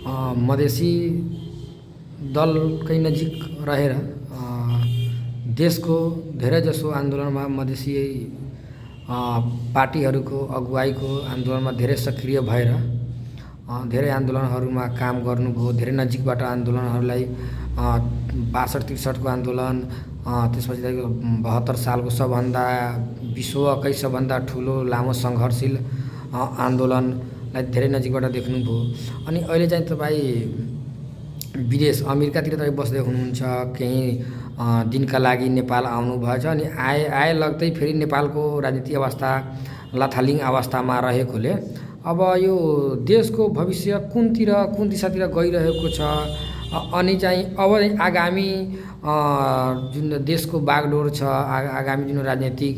मधेसी दलकै नजिक रहेर देशको धेरैजसो आन्दोलनमा मधेसी पार्टीहरूको अगुवाईको आन्दोलनमा धेरै सक्रिय भएर धेरै आन्दोलनहरूमा काम गर्नुभयो। धेरै नजिकबाट आन्दोलनहरूलाई 62-63 को आन्दोलन, त्यसपछि 72 सालको सबभन्दा विश्वकै सबभन्दा ठुलो लामो सङ्घर्षशील आन्दोलनलाई धेरै नजिकबाट देख्नुभयो। अनि अहिले चाहिँ तपाईँ विदेश अमेरिकातिर तपाईँ बस्दै हुनुहुन्छ, केही दिनका लागि नेपाल आउनुभएछ। अनि आए लाग्दै फेरि नेपालको राजनीतिक अवस्था लथालिङ अवस्थामा रहेकोले अब यो देशको भविष्य कुन दिशातिर गइरहेको छ, अनि चाहिँ अब आगामी जुन देशको बागडोर छ, आगामी जुन राजनीतिक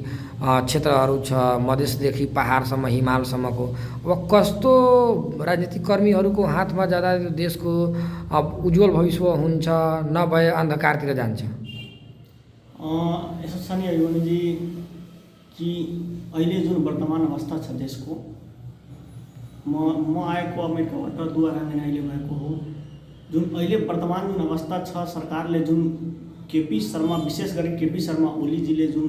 क्षेत्रहरू छ, मधेसदेखि पहाडसम्म हिमालसम्मको, अब कस्तो राजनीतिक कर्मीहरूको हातमा जाँदा देशको उज्जवल भविष्य हुन्छ, नभए अन्धकारतिर जान्छ? यसो छ नि योनीजी कि अहिले जुन वर्तमान अवस्था छ देशको, म आएको अमेरिकाबाट 2 महिना अहिले भएको हो। जुन अहिले वर्तमान जुन अवस्था छ, सरकारले जुन केपी शर्मा, विशेष गरी केपी शर्मा ओलीजीले जुन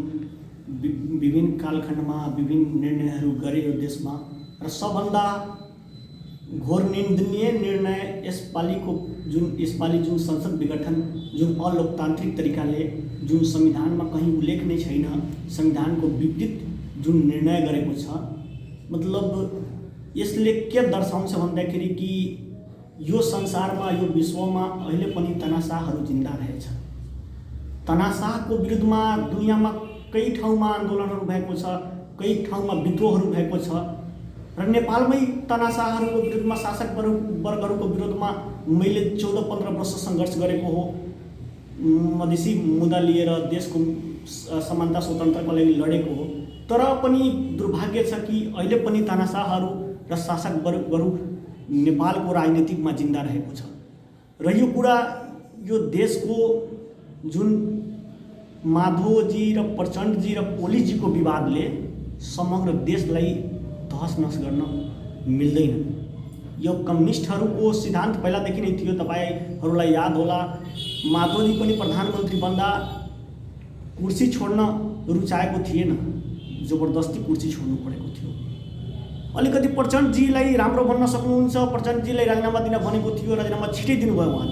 विभिन्न कालखण्डमा विभिन्न निर्णयहरू गरे यो देशमा, र सबभन्दा घोर निन्दनीय निर्णय यसपालि जुन संसद विघटन जुन अलोकतान्त्रिक तरिकाले जुन संविधानमा कहीँ उल्लेख नै छैन, संविधानको विपरीत जुन निर्णय गरेको छ, मतलब यसले के दर्शाउँछ भन्दाखेरि कि यो संसारमा, यो विश्वमा अहिले पनि तनासाहरू जिन्दा रहेछ। तनासाको विरुद्धमा दुनियाँमा कई ठाउँमा आन्दोलनहरू भएको छ, कई ठाउँमा विद्रोहहरू भएको छ, र नेपालमै तनासाहरूको विरुद्धमा, शासक वर्गहरूको विरुद्धमा मैले 14-15 वर्ष सङ्घर्ष गरेको हो। मधेसी मुद्दा लिएर देशको समानता स्वतन्त्रको लागि लडेको हो। तर पनि दुर्भाग्य छ कि अहिले पनि तनासाहरू र शासक वर्गहरू नेपालको राजनीतिकमा जिन्दा रहेको छ। र यो कुरा यो देशको जुन माधवजी र प्रचण्डजी र ओलीजीको विवादले समग्र देशलाई तहस-नहस गर्न मिल्दैन। यो कम्युनिस्टहरूको सिद्धान्त पहिलादेखि नै थियो। तपाईहरूलाई याद होला, माधवजी पनि प्रधानमन्त्री बन्दा कुर्सी छोड्न रुचाएको थिएन, जबरजस्ती कुर्सी छोड्नु परेको थियो। अलिकति प्रचण्डजीलाई राम्रो भन्न सक्नुहुन्छ, प्रचण्डजीलाई राजीनामा दिन भनेको थियो, राजीनामा छिटै दिनुभयो उहाँ।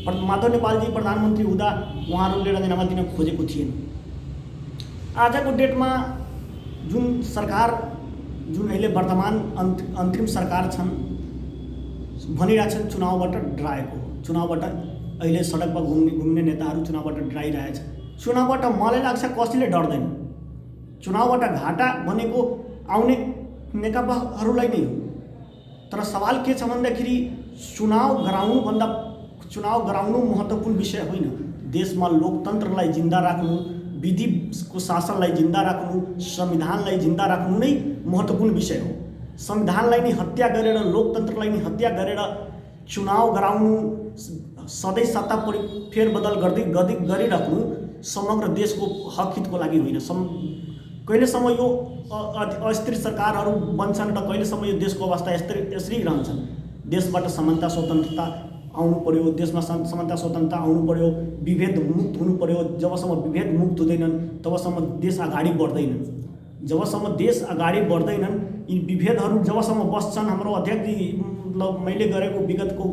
तर माधव नेपालजी प्रधानमन्त्री हुँदा उहाँहरूले राजीनामा दिन खोजेको थिएन। आजको डेटमा जुन सरकार, जुन अहिले वर्तमान अन्तरिम सरकार छन्, भनिरहेछन् चुनावबाट डराएको। चुनावबाट अहिले सडकमा घुम्ने नेताहरू चुनावबाट डराइरहेछ। चुनावबाट मलाई लाग्छ कसैले डर्दैन। चुनावबाट घाटा भनेको आउने नेकपाहरूलाई नै हो। तर सवाल के छ भन्दाखेरि चुनाव गराउनु महत्त्वपूर्ण विषय होइन। देशमा लोकतन्त्रलाई जिन्दा राख्नु, विधिको शासनलाई जिन्दा राख्नु, संविधानलाई जिन्दा राख्नु नै महत्त्वपूर्ण विषय हो। संविधानलाई नै हत्या गरेर, लोकतन्त्रलाई नै हत्या गरेर चुनाव गराउनु, सधैँ सत्ता फेरबदल गरिराख्नु समग्र देशको हक हितको लागि होइन। कहिलेसम्म यो अस्थिर सरकारहरू बन्छन् र कहिलेसम्म यो देशको अवस्था यसरी रहन्छन्। देशबाट समानता स्वतन्त्रता आउनु पर्यो, देशमा समानता स्वतन्त्रता आउनु पर्यो, विभेद मुक्त हुनु पर्यो। जबसम्म विभेद मुक्त हुँदैनन् तबसम्म देश अगाडि बढ्दैनन्। जबसम्म देश अगाडि बढ्दैनन्, यी विभेदहरू जबसम्म बस्छन्, हाम्रो अध्यक्षजी, मतलब मैले गरेको विगतको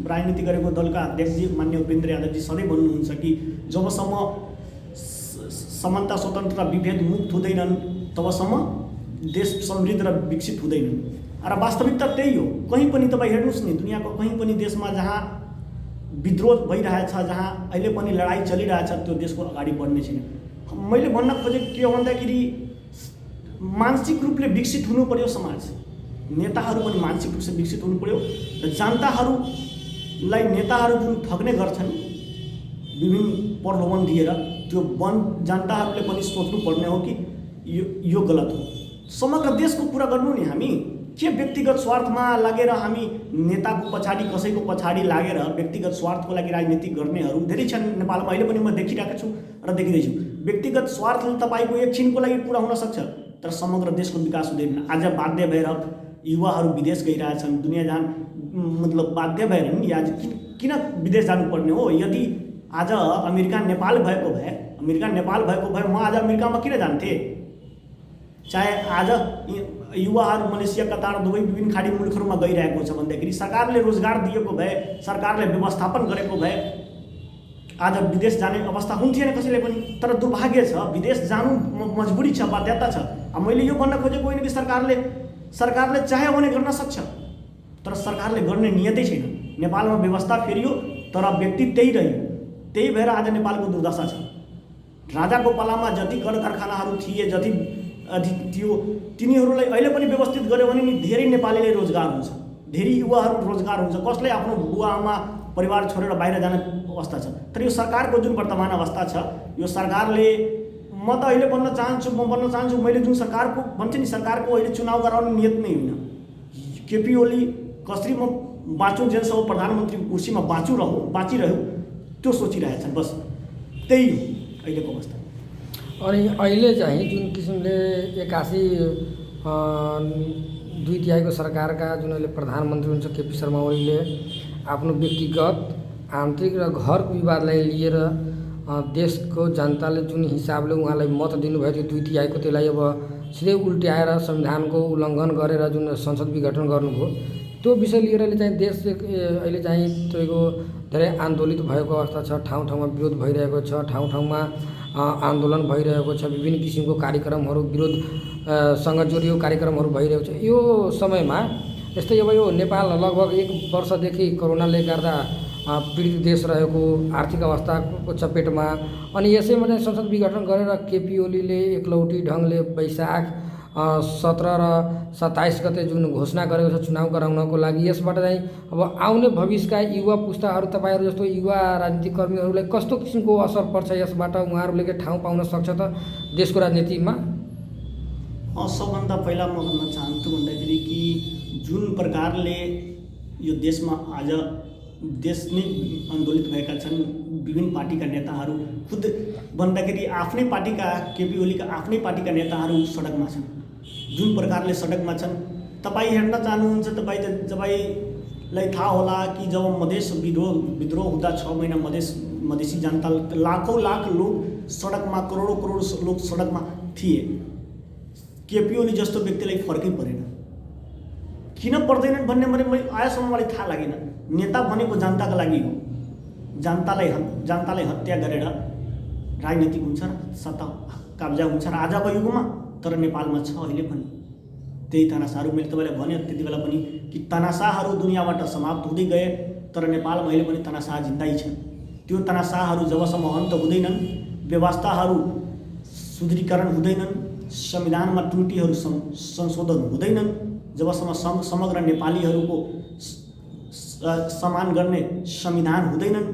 राजनीति गरेको दलका अध्यक्षजी मान्य उपेन्द्र यादवजी सधैँ भन्नुहुन्छ कि जबसम्म समानता स्वतन्त्रता विभेद मुक्त हुँदैनन् तबसम्म देश समृद्ध र विकसित हुँदैनन्। र वास्तविकता त्यही हो। कहीँ पनि तपाईँ हेर्नुहोस् नि, दुनियाँको कहीँ पनि देशमा जहाँ विद्रोह भइरहेछ, जहाँ अहिले पनि लडाइँ चलिरहेछ, त्यो देशको अगाडि बढ्ने छैन। मैले भन्न खोजेको के हो भन्दाखेरि मानसिक रूपले विकसित हुनु पर्यो समाज। नेताहरू पनि मानसिक रूपले विकसित हुनु पर्यो र जनताहरूलाई नेताहरू जुन ठग्ने गर्छन् विभिन्न प्रलोभन दिएर, त्यो जनताहरूले पनि सोच्नु पर्ने हो कि यो गलत हो। समग्र देशको कुरा गर्नु नि, हामी के व्यक्तिगत स्वार्थमा लागेर, हामी नेताको पछाडि, कसैको पछाडि लागेर व्यक्तिगत स्वार्थको लागि राजनीति गर्नेहरू धेरै छन् नेपालमा। अहिले पनि म देखिरहेको छु र देखिँदैछु। व्यक्तिगत स्वार्थले तपाईँको एकछिनको लागि पुरा हुन सक्छ, तर समग्र देशको विकास हुँदैन। आज बाध्य भएर युवाहरू विदेश गइरहेछन्, दुनियाँ जहान मतलब बाध्य भएर नि आज किन विदेश जानुपर्ने हो? यदि आज अमेरिका नेपाल भएको भए म आज अमेरिकामा किन जान्थेँ? चाहे आज युवाहरू मलेसिया, कतार, दुबई विभिन्न खाडी मुलुकहरूमा गइरहेको छ भन्दाखेरि सरकारले रोजगार दिएको भए, सरकारले व्यवस्थापन गरेको भए आज विदेश जाने अवस्था हुन्थेन कसैले पनि। तर दुर्भाग्य छ, विदेश जानु मजबुरी छ, बाध्यता छ। मैले यो भन्न खोजेको होइन कि सरकारले चाह्यो भने गर्न सक्छ, तर सरकारले गर्ने नियतै छैन। नेपालमा व्यवस्था फेरियो तर व्यक्ति त्यही रह्यो। त्यही भएर आज नेपालको दुर्दशा छ। राजाको पालामा जति कल कारखानाहरू थिए, जति थियो, तिनीहरूलाई अहिले पनि व्यवस्थित गर्यो भने नि धेरै नेपालीले रोजगार हुन्छ, धेरै युवाहरू रोजगार हुन्छ। कसले आफ्नो बुवा आमा परिवार छोडेर बाहिर जाने अवस्था छ। तर यो सरकारको जुन वर्तमान अवस्था छ, यो सरकारले म त अहिले भन्न चाहन्छु मैले जुन सरकारको भन्छ नि, सरकारको अहिले चुनाव गराउने नियत नै होइन। केपी ओली कसरी म बाँचौँ, जेलसम्म प्रधानमन्त्रीको कुर्सीमा बाँचिरह्यो त्यो सोचिरहेछन्। बस त्यही हो अहिलेको अवस्था। अनि अहिले चाहिँ जुन किसिमले 81 2/3 सरकारका जुन अहिले प्रधानमन्त्री हुन्छ केपी शर्मा ओलीले आफ्नो व्यक्तिगत आन्तरिक र घरको विवादलाई लिएर देशको जनताले जुन हिसाबले उहाँलाई मत दिनुभयो त्यो 2/3 त्यसलाई अब सिधै उल्ट्याएर संविधानको उल्लङ्घन गरेर जुन संसद विघटन गर्नुभयो, त्यो विषय लिएर चाहिँ देश अहिले चाहिँ तपाईँको धेरै आन्दोलित भएको अवस्था छ। ठाउँ ठाउँमा विरोध भइरहेको छ, ठाउँ ठाउँमा आन्दोलन भइरहेको छ, विभिन्न किसिमको कार्यक्रमहरू विरोधसँग जोडिएको कार्यक्रमहरू भइरहेको छ। यो समयमा यस्तै अब यो नेपाल लगभग 1 वर्षदेखि कोरोनाले गर्दा पीडित देश रहेको, आर्थिक अवस्थाको चपेटमा, अनि यसैमा चाहिँ संसद विघटन गरेर केपी ओलीले एकलौटी ढङ्गले वैशाख 17 र 27 गते जुन घोषणा गरेको छ चुनाव गराउनको लागि, यसबाट चाहिँ अब आउने भविष्यका युवा पुस्ताहरू, तपाईँहरू जस्तो युवा राजनीतिक कर्मीहरूलाई कस्तो किसिमको असर पर्छ यसबाट? उहाँहरूले के ठाउँ पाउन सक्छ त देशको राजनीतिमा? सबभन्दा पहिला म भन्न चाहन्छु भन्दाखेरि कि जुन प्रकारले यो देशमा आज देश नै आन्दोलित भएका छन्, विभिन्न पार्टीका नेताहरू खुद भन्दाखेरि आफ्नै पार्टीका केपी ओलीका आफ्नै पार्टीका नेताहरू सडकमा छन्। जुन प्रकारले सडकमा छन्, तपाईँ हेर्न चाहनुहुन्छ, तपाईँलाई थाहा होला कि जब मधेस विद्रोह हुँदा 6 महिना मधेसी जनता लाखौँ लाख लोग सडकमा, करोडौँ लोग सडकमा थिए। केपी ओली जस्तो व्यक्तिलाई फर्कै परेन। किन पर्दैनन् भन्ने मैले आजसम्म मलाई थाहा लागेन। नेता भनेको जनताको लागि हो। जनतालाई हत्या गरेर राजनीतिक हुन्छ र सत्ता कब्जा हुन्छ र आजको युगमा, तर नेपालमा छ अहिले पनि त्यही तनासाहरू। मैले तपाईँलाई भने त्यति बेला पनि कि तनासाहरू दुनियाँबाट समाप्त हुँदै गए, तर नेपालमा अहिले पनि तनासा जिन्दै छ। त्यो तनासाहरू जबसम्म अन्त हुँदैनन्, व्यवस्थाहरू सुदृढीकरण हुँदैनन्, संविधानमा त्रुटिहरू संशोधन हुँदैनन्, जबसम्म समग्र नेपालीहरूको सम्मान गर्ने संविधान हुँदैनन्,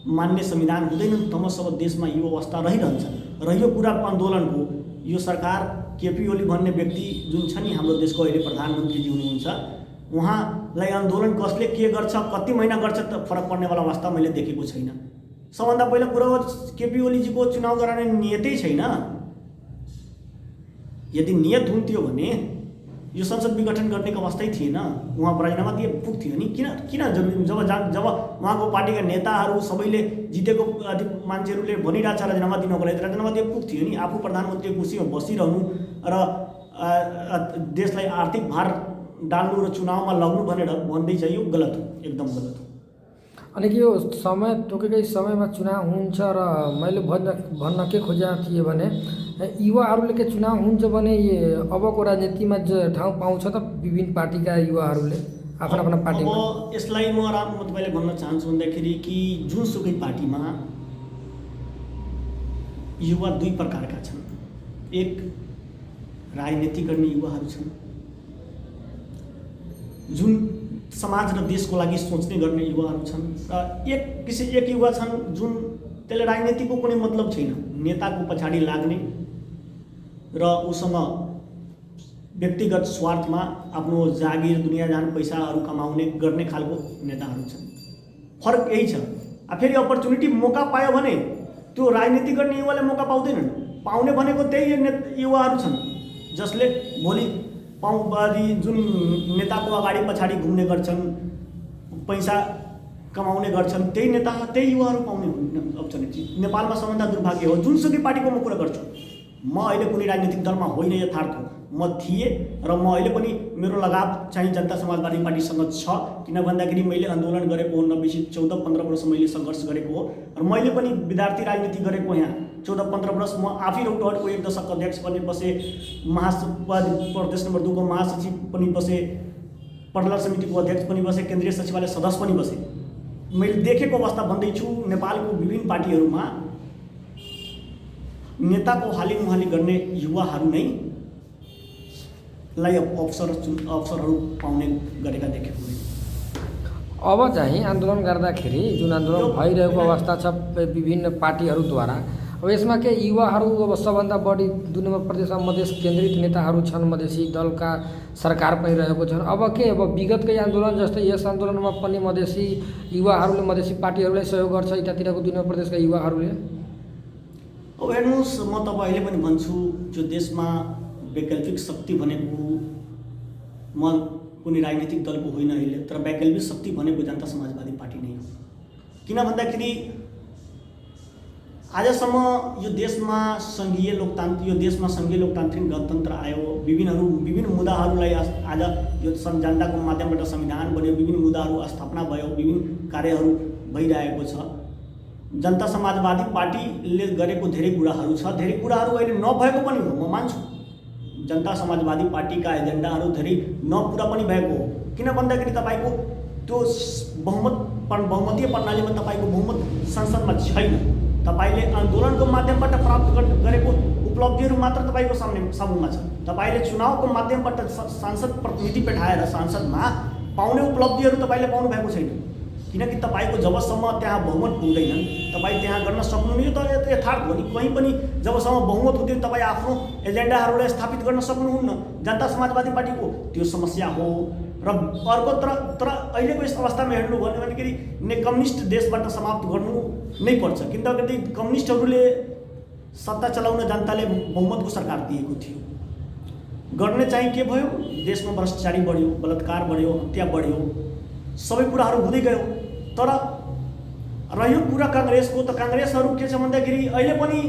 मान्ने संविधान हुँदैनन्, तबसम्म देशमा यो अवस्था रहिरहन्छ। र यो कुरा आन्दोलनको यो सरकार केपी ओली भन्ने व्यक्ति जुन छ नि, हाम्रो देशको अहिले प्रधानमन्त्रीजी हुनुहुन्छ, उहाँलाई आन्दोलन कसले के गर्छ, कति महिना गर्छ त फरक पर्नेवाला अवस्था मैले देखेको छैन। सबभन्दा पहिला कुरा हो केपी ओलीजीको चुनाव गराउने नियतै छैन। यदि नियत हुन्थ्यो भने यो संसद विघटन गर्नेको अवस्थै थिएन, उहाँ राजीनामा दिए पुग्थ्यो नि। किन जरुरी? जब उहाँको पार्टीका नेताहरू सबैले जितेको मान्छेहरूले भनिरहेछ राजीनामा दिनको लागि, राजीनामा दिए पुग्थ्यो नि। आफू प्रधानमन्त्रीको कुर्सीमा बसिरहनु र देशलाई आर्थिक भार डाल्नु र चुनावमा लग्नु भनेर भन्दैछ, यो गलत हो, एकदम गलत हो। अनि के यो समय तोकेकै समयमा चुनाव हुन्छ र मैले भन्न के खोजेको थिएँ भने युवाहरूले के चुनाव हुन्छ भने अबको राजनीतिमा ठाउँ पाउँछ त विभिन्न पार्टीका युवाहरूले आफ्ना पार्टीमा? अब यसलाई म तपाईँले भन्न चाहन्छु भन्दाखेरि कि जुनसुकै पार्टीमा युवा 2 प्रकारका छन्। एक राजनीति गर्ने युवाहरू छन्, जुन समाज र देशको लागि सोच्ने गर्ने युवाहरू छन्, र एक युवा छन् जुन त्यसले राजनीतिको कुनै मतलब छैन, नेताको पछाडि लाग्ने र उसँग व्यक्तिगत स्वार्थमा आफ्नो जागिर, दुनियाँजान, पैसाहरू कमाउने गर्ने खालको नेताहरू छन्। फरक यही छ। फेरि अपर्च्युनिटी मौका पायो भने त्यो राजनीति गर्ने युवाले मौका पाउँदैनन्। पाउने भनेको त्यही युवाहरू छन् जसले भोलि जुन नेताको अगाडि पछाडि घुम्ने गर्छन्, पैसा कमाउने गर्छन् त्यही नेता त्यही युवाहरू पाउने अपर्च्युनिटी नेपालमा सबभन्दा दुर्भाग्य हो। जुनसुकै पार्टीको म कुरा गर्छु, म अहिले कुनै राजनीतिक दलमा होइन, यथार्थ हो। म थिएँ र म अहिले पनि मेरो लगाव चाहिँ जनता समाजवादी पार्टीसँग छ। किन भन्दाखेरि मैले आन्दोलन गरेको हो, 14-15 वर्ष मैले सङ्घर्ष गरेको हो र मैले पनि विद्यार्थी राजनीति गरेको। यहाँ 14-15 वर्ष म आफै रौतहटको 1 दशक अध्यक्ष पनि बसेँ, प्रदेश नम्बर 2 को महासचिव पनि बसेँ, प्रहलाद समितिको अध्यक्ष पनि बसेँ, केन्द्रीय सचिवालय सदस्य पनि बसेँ। मैले देखेको अवस्था भन्दैछु, नेपालको विभिन्न पार्टीहरूमा नेताको हाली मुहाली गर्ने युवाहरू नै लाई अवसरहरू पाउने गरेका देखेको मैले। अब चाहिँ आन्दोलन गर्दाखेरि जुन आन्दोलन भइरहेको अवस्था छ विभिन्न पार्टीहरूद्वारा, अब यसमा के युवाहरू अब सबभन्दा बढी 2 नम्बर प्रदेशमा मधेस केन्द्रित नेताहरू छन्, मधेसी दलका सरकार पनि रहेको छन्। अब के अब विगतकै आन्दोलन जस्तै यस आन्दोलनमा पनि मधेसी युवाहरूले मधेसी पार्टीहरूलाई सहयोग गर्छ यतातिरको 2 नम्बर प्रदेशका युवाहरूले? अब हेर्नुहोस्, म तपाईँले पनि भन्छु, जो देशमा वैकल्पिक शक्ति भनेको, म कुनै राजनीतिक दलको होइन अहिले, तर वैकल्पिक शक्ति भनेको जनता समाजवादी पार्टी नै हो। किन भन्दाखेरि आजसम्म यो देशमा सङ्घीय लोकतान्त्रिक गणतन्त्र आयो, विभिन्न मुद्दाहरूलाई आज यो जनताको माध्यमबाट संविधान बन्यो, विभिन्न मुद्दाहरू स्थापना भयो, विभिन्न कार्यहरू भइरहेको छ। जनता समाजवादी पार्टीले गरेको धेरै कुराहरू छ, धेरै कुराहरू अहिले नभएको पनि हो, म मान्छु। जनता समाजवादी पार्टीका एजेन्डाहरू धेरै नपुरा पनि भएको हो। किन भन्दाखेरि तपाईँको त्यो बहुमतीय प्रणालीमा तपाईँको बहुमत संसदमा छैन। तपाईँले आन्दोलनको माध्यमबाट प्राप्त गरेको उपलब्धिहरू मात्र तपाईँको सामुमा छ। तपाईँले चुनावको माध्यमबाट सांसद प्रतिनिधि बैठाएर सांसदमा पाउने उपलब्धिहरू तपाईँले पाउनु भएको छैन। किनकि तपाईँको जबसम्म त्यहाँ बहुमत पुग्दैन तपाईँ त्यहाँ गर्न सक्नुहुन्न। यो त यथार्थ हो नि। कहीँ पनि जबसम्म बहुमत हुँदैन तपाईँ आफ्नो एजेन्डाहरूलाई स्थापित गर्न सक्नुहुन्न। जनता समाजवादी पार्टीको त्यो समस्या हो। र अर्को तर अहिलेको यस अवस्थामा हेर्नु भन्यो भनेखेरि कम्युनिस्ट देशबाट समाप्त गर्नु नै पर्छ। किनकि कम्युनिस्टहरूले सत्ता चलाउन जनताले बहुमतको सरकार दिएको थियो। गर्ने चाहिँ के भयो, देशमा भ्रष्टाचारी बढ्यो, बलात्कार बढ्यो, हत्या बढ्यो, सबै कुराहरू हुँदै गयो। तर रह्यो कुरा काङ्ग्रेसको, त काङ्ग्रेसहरू के छ भन्दाखेरि अहिले पनि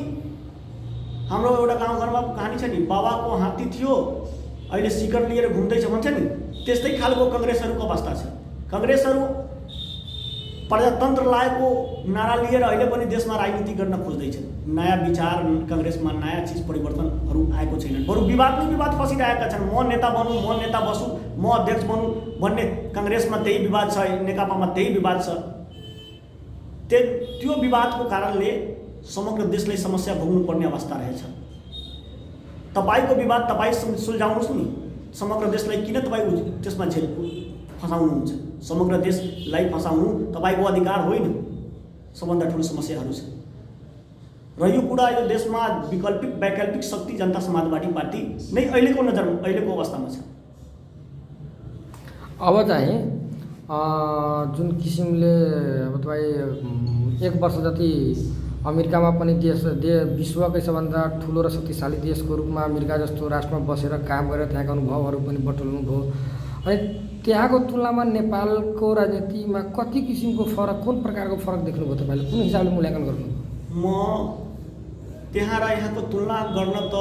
हाम्रो एउटा गाउँघरमा कहानी छ नि, बाबाको हात्ती थियो अहिले सिकर लिएर घुम्दैछ भन्छ नि, त्यस्तै खालको काङ्ग्रेसहरूको अवस्था छ। काङ्ग्रेसहरू प्रजातन्त्र लागेको नारा लिएर अहिले पनि देशमा राजनीति गर्न खोज्दैछन्। नयाँ विचार काङ्ग्रेसमा, नयाँ चिज परिवर्तनहरू आएको छैनन्। बरु विवाद नै विवाद फसिरहेका छन्। म नेता बनूँ, म नेता बसुँ, म अध्यक्ष बनूँ भन्ने काङ्ग्रेसमा त्यही विवाद छ, नेकपामा त्यही विवाद छ। त्यो विवादको कारणले समग्र देशलाई समस्या भोग्नुपर्ने अवस्था रहेछ। तपाईँको विवाद तपाईँ सुल्झाउनुहोस् नि, समग्र देशलाई किन तपाईँ त्यसमा फसाउनुहुन्छ? समग्र देशलाई फसाउनु तपाईँको अधिकार होइन। सबभन्दा ठुलो समस्याहरू छ र यो कुरा यो देशमा वैकल्पिक शक्ति जनता समाजवादी पार्टी नै अहिलेको नजरमा, अहिलेको अवस्थामा छ। अब चाहिँ जुन किसिमले अब तपाईँ 1 वर्ष जति अमेरिकामा पनि विश्वकै सबभन्दा ठुलो र शक्तिशाली देशको रूपमा अमेरिका जस्तो राष्ट्रमा बसेर काम गरेर त्यहाँका अनुभवहरू पनि बटुल्नु भयो। अनि त्यहाँको तुलनामा नेपालको राजनीतिमा कति किसिमको फरक, कुन प्रकारको फरक देख्नुभयो तपाईँले? कुन हिसाबले मूल्याङ्कन गर्नु? म त्यहाँ र यहाँको तुलना गर्न त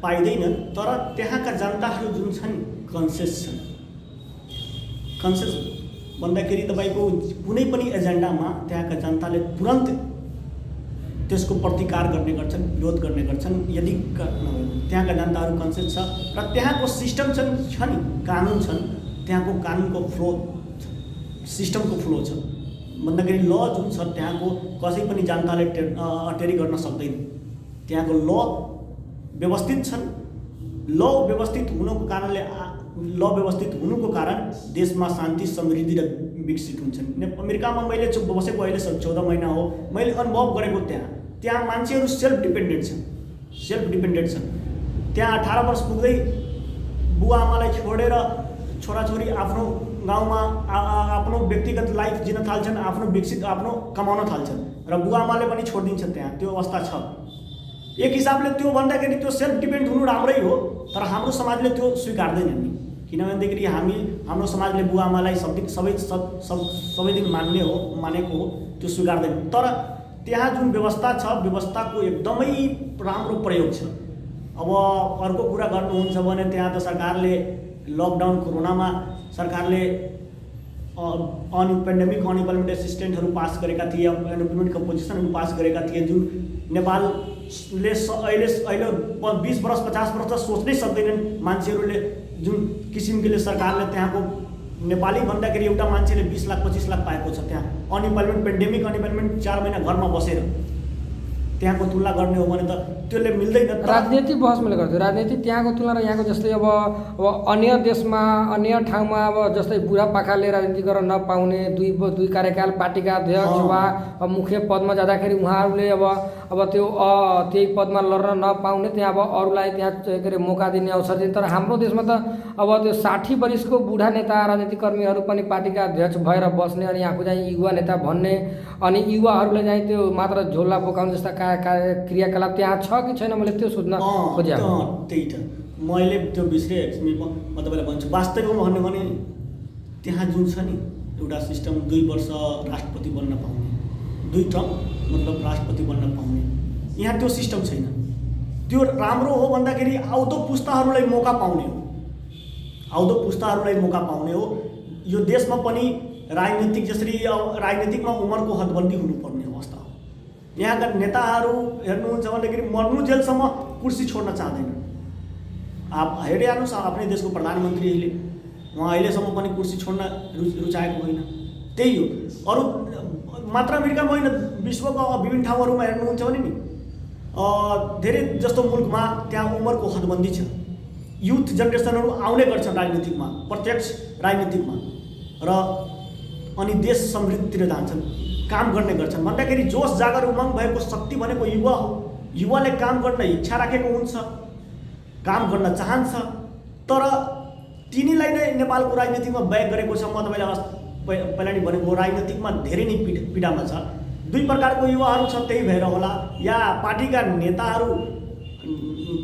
पाइँदैन, तर त्यहाँका जनताहरू जुन छन् कन्सियस छन्। कन्सियस भन्दाखेरि तपाईँको कुनै पनि एजेन्डामा त्यहाँका जनताले तुरन्त त्यसको प्रतिकार गर्ने गर्छन्, विरोध गर्ने गर्छन्। यदि त्यहाँका जनताहरू कन्सियस छ र त्यहाँको सिस्टम छ नि, कानुन छन्, त्यहाँको कानुनको फ्लो सिस्टमको फ्लो छ भन्दाखेरि ल जुन छ त्यहाँको कसै पनि जनताले अटेरी गर्न सक्दैन। त्यहाँको ल व्यवस्थित छन्। ल व्यवस्थित हुनुको कारण देशमा शान्ति, समृद्धि र विकसित हुन्छन्। अमेरिकामा मैले बसेको अहिले 14 महिना हो, मैले अनुभव गरेको त्यहाँ मान्छेहरू सेल्फ डिपेन्डेन्ट छन्। त्यहाँ 18 वर्ष पुग्दै बुवा आमालाई छोडेर छोराछोरी आफ्नो गाउँमा आफ्नो व्यक्तिगत लाइफ जिन थाल्छन्, आफ्नो कमाउन थाल्छन् र बुवा आमाले पनि छोडिदिन्छन्। त्यहाँ त्यो अवस्था छ। एक हिसाबले त्यो भन्दाखेरि त्यो सेल्फ डिपेन्ड हुनु राम्रै हो, तर हाम्रो समाजले त्यो स्वीकार्दैन नि। किनभनेदेखि हामी हाम्रो समाजले बुवा आमालाई सबै दिन मानेको हो, त्यो स्वीकार्दैन। तर त्यहाँ जुन व्यवस्था छ, व्यवस्थाको एकदमै राम्रो प्रयोग छ। अब अर्को कुरा गर्नुहुन्छ भने त्यहाँ त सरकारले लकडाउन कोरोनामा सरकारले पेन्डेमिक अनइम्प्लोइमेन्ट एसिस्टेन्टहरू पास गरेका थिए, अनइम्प्लोइमेन्टको पोजिसनहरू पास गरेका थिए, जुन नेपालले अहिले 20 वर्ष 50 वर्ष सोच्नै सक्दैनन् मान्छेहरूले। जुन किसिमले सरकारले त्यहाँको नेपाली भन्दाखेरि एउटा मान्छेले 20 लाख 25 लाख पाएको छ त्यहाँ अनइम्प्लोइमेन्ट, पेन्डेमिक अनइम्प्लोइमेन्ट 4 महिना घरमा बसेर। त्यहाँको तुलना गर्ने हो भने त त्यसले मिल्दैन। राजनीतिक बहस मैले गर्थ्यो, राजनीति त्यहाँको तुलना र यहाँको जस्तै अब अन्य देशमा अन्य ठाउँमा अब जस्तै बुढापाकाले राजनीति गर्न नपाउने, दुई कार्यकाल पार्टीका अध्यक्ष वा मुख्य पदमा जाँदाखेरि उहाँहरूले अब त्यो त्यही पदमा लड्न नपाउने, त्यहाँ अब अरूलाई त्यहाँ के अरे मौका दिने अवसर दिने। तर हाम्रो देशमा त अब त्यो 60 वर्षको बुढा नेता राजनीतिक कर्मीहरू पनि पार्टीका अध्यक्ष भएर बस्ने, अनि आफू चाहिँ युवा नेता भन्ने, अनि युवाहरूले चाहिँ त्यो मात्र झोला बोकाउने जस्ता क्रियाकलाप त्यहाँ छ कि छैन, मैले त्यो सोध्न खोजेँ। त्यही त मैले त्यो बिर्सेँ। म तपाईँलाई भन्छु, वास्तविकमा भन्यो भने त्यहाँ जुन छ नि एउटा सिस्टम, 2 वर्ष राष्ट्रपति बन्न पाउने, 2 टर्म मतलब राष्ट्रपति बन्न पाउने, यहाँ त्यो सिस्टम छैन। त्यो राम्रो हो भन्दाखेरि आउँदो पुस्ताहरूलाई मौका पाउने हो, आउँदो पुस्ताहरूलाई मौका पाउने हो। यो देशमा पनि राजनीतिक जसरी राजनीतिकमा उमेरको हदबन्दी हुनुपर्ने अवस्था हो। यहाँका नेताहरू हेर्नुहुन्छ भन्दाखेरि मर्नुजेलसम्म कुर्सी छोड्न चाहँदैन। आप हेरे हेर्नुहोस्, आफ्नै देशको प्रधानमन्त्री उहाँ अहिलेसम्म पनि कुर्सी छोड्न रुचाएको होइन। त्यही हो, अरू मात्र अमेरिकामा होइन, विश्वको विभिन्न ठाउँहरूमा हेर्नुहुन्छ भने नि धेरै जस्तो मुलुकमा त्यहाँ उमेरको हदबन्दी छ। युथ जेनेरेसनहरू आउने गर्छन् राजनीतिकमा, प्रत्यक्ष राजनीतिकमा, र अनि देश समृद्धितिर जान्छन्, काम गर्ने गर्छन्। भन्दाखेरि जोस जागर उमङ्ग भएको शक्ति भनेको युवा हो। युवाले काम गर्न इच्छा राखेको हुन्छ, काम गर्न चाहन्छ, तर तिनीलाई नै नेपालको राजनीतिमा व्यय गरेको छ। म तपाईँलाई पहिला नि भनेको राजनीतिकमा धेरै नै पीडामा छ। 2 प्रकारको युवाहरू छ, त्यही भएर होला, या पार्टीका नेताहरू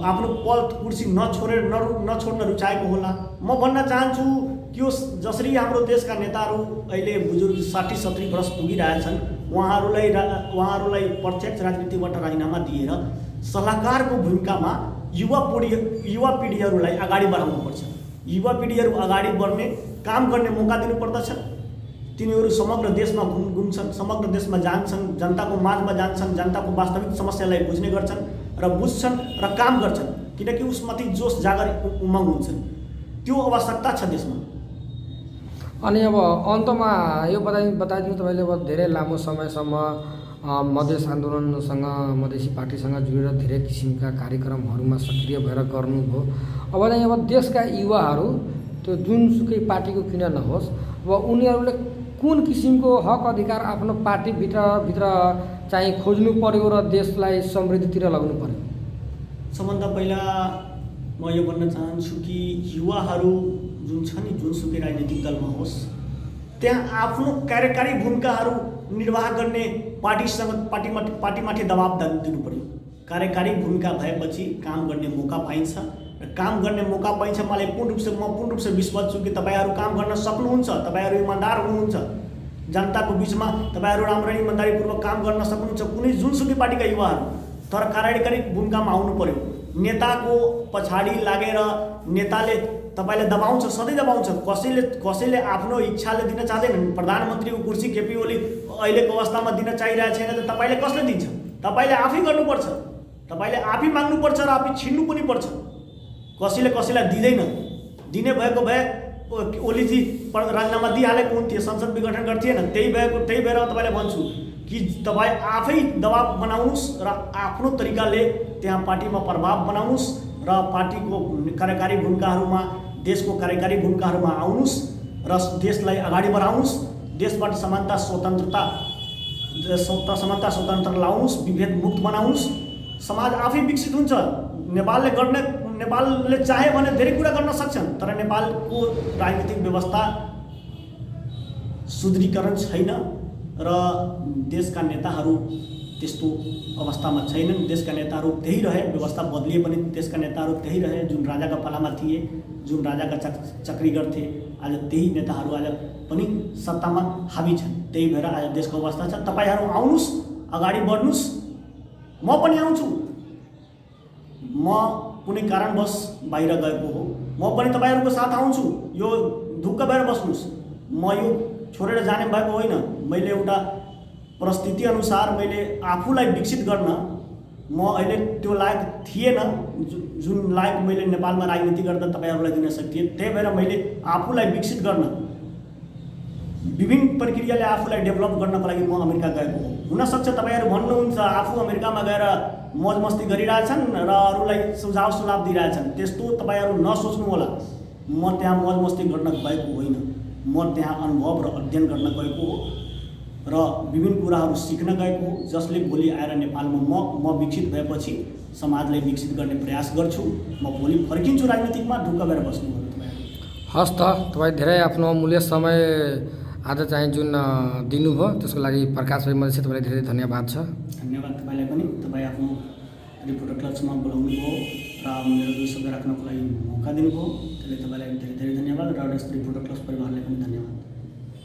आफ्नो पद कुर्सी नछोड्न रुचाएको होला। म भन्न चाहन्छु कि जसरी हाम्रो देशका नेताहरू अहिले बुजुर्ग 60-70 वर्ष पुगिरहेछन्, उहाँहरूलाई प्रत्यक्ष राजनीतिबाट राजीनामा दिएर सल्लाहकारको भूमिकामा युवा पिँढीहरूलाई अगाडि बढाउनुपर्छ। युवा पिँढीहरू अगाडि बढ्ने, काम गर्ने मौका दिनुपर्दछ। तिनीहरू समग्र देशमा घुम्छन्, समग्र देशमा जान्छन्, जनताको माझमा जान्छन्, जनताको वास्तविक समस्यालाई बुझ्ने गर्छन् र बुझ्छन् र काम गर्छन्, किनकि उसमाथि जोस जागर उमङ्ग हुन्छन्। त्यो आवश्यकता छ देशमा। अनि अब अन्तमा यो बताइदिनु, तपाईँले अब धेरै लामो समयसम्म मधेस आन्दोलनसँग, मधेसी पार्टीसँग जोडेर धेरै किसिमका कार्यक्रमहरूमा सक्रिय भएर गर्नुभयो। अब चाहिँ अब देशका युवाहरू त्यो जुनसुकै पार्टीको किन नहोस्, अब उनीहरूले कुन किसिमको हक अधिकार आफ्नो पार्टीभित्र चाहिँ खोज्नु पर्यो र देशलाई समृद्धितिर लग्नु पर्यो? सबभन्दा पहिला म यो भन्न चाहन्छु कि युवाहरू जुन छ नि, जुनसुकै राजनीतिक दलमा होस्, त्यहाँ आफ्नो कार्यकारी भूमिकाहरू निर्वाह गर्ने पार्टीमाथि दबाब दिनु पर्यो। कार्यकारी भूमिका भएपछि काम गर्ने मौका पाइन्छ, र काम गर्ने मौका पाइन्छ। मलाई म पूर्ण रूपसे विश्वास छु कि तपाईँहरू काम गर्न सक्नुहुन्छ, तपाईँहरू इमान्दार हुनुहुन्छ, जनताको बिचमा तपाईँहरू राम्रो इमान्दारीपूर्वक काम गर्न सक्नुहुन्छ, कुनै जुनसुकै पार्टीका युवाहरू। तर कार्यकारी भूमिकामा आउनु पर्यो। नेताको पछाडि लागेर नेताले तपाईँले दबाउँछ, सधैँ दबाउँछ। कसैले आफ्नो इच्छाले दिन चाहँदैन। प्रधानमन्त्रीको कुर्सी केपी ओली अहिलेको अवस्थामा दिन चाहिरहेको छैन त तपाईँले कसले दिन्छ? तपाईँले आफै गर्नुपर्छ, तपाईँले आफै माग्नुपर्छ र आफै छिन्नु पनि पर्छ। कसैलाई दिँदैन। दिने भएको भए ओलीजी राजीनामा दिइहालेको हुन्थ्यो, संसद विघटन गर्थेन। त्यही भएर तपाईँलाई भन्छु कि तपाईँ आफै दबाब बनाउनुहोस् र आफ्नो तरिकाले त्यहाँ पार्टीमा प्रभाव बनाउनुहोस् र पार्टीको कार्यकारी भूमिकाहरूमा, देशको कार्यकारी भूमिकाहरूमा आउनुहोस् र देशलाई अगाडि बढाउनुहोस्। देशबाट समानता स्वतन्त्र लाउनुहोस्, विभेद मुक्त बनाउनुहोस्। समाज आफै विकसित हुन्छ। नेपालले चाहे भने धेरै कुरा गर्न सक्छन्, तर नेपालको राजनीतिक व्यवस्था सुदृढीकरण छैन र देशका नेताहरू त्यस्तो अवस्थामा छैनन्। देशका नेताहरू त्यही रहे, व्यवस्था बदलिए पनि देशका नेताहरू त्यही रहे, जुन राजाका पालामा थिए, जुन राजाका चक्री गर्थे आज त्यही नेताहरू आज पनि सत्तामा हाबी छन्। त्यही भएर आज देशको अवस्था छ। तपाईँहरू आउनुहोस्, अगाडि बढ्नुहोस्, म पनि आउँछु। म कुनै कारणवश बाहिर गएको हो, म पनि तपाईँहरूको साथ आउँछु। यो ढुक्क भएर बस्नुहोस्। म यो छोडेर जाने भएको होइन। मैले एउटा परिस्थिति अनुसार मैले आफूलाई विकसित गर्न म अहिले त्यो लायक थिएन, जुन लायक मैले नेपालमा राजनीति गर्दा तपाईँहरूलाई दिन सक्थेँ। त्यही भएर मैले आफूलाई विकसित गर्न, विभिन्न प्रक्रियाले आफूलाई डेभलप गर्नको लागि म अमेरिका गएको हो। हुनसक्छ तपाईँहरू भन्नुहुन्छ आफू अमेरिकामा गएर मौज मस्ती गरिरहेछन् र अरूलाई सुझाव दिइरहेछन्। त्यस्तो तपाईँहरू नसोच्नु होला। म त्यहाँ मौज मस्ती गर्न गएको होइन। म त्यहाँ अनुभव र अध्ययन गर्न गएको हो र विभिन्न कुराहरू सिक्न गएको हो, जसले भोलि आएर नेपालमा म विकसित भएपछि समाजलाई विकसित गर्ने प्रयास गर्छु। म भोलि फर्किन्छु राजनीतिकमा। ढुक्क भएर बस्नु होला तपाईँहरू। हस् त, तपाईँ धेरै आफ्नो अमूल्य समय आज चाहिँ जुन दिनुभयो त्यसको लागि प्रकाश भाइ मधेसी तपाईँलाई धेरै धन्यवाद छ। धन्यवाद तपाईँलाई पनि। तपाईँ आफ्नो रिपोर्टर क्लब्समा बोलाउनु भयो र मेरो 2 शब्द राख्नको लागि मौका दिनुभयो। त्यसले तपाईँलाई धेरै धेरै धन्यवाद र रिपोर्टर क्लब्स परिवारलाई पनि धन्यवाद।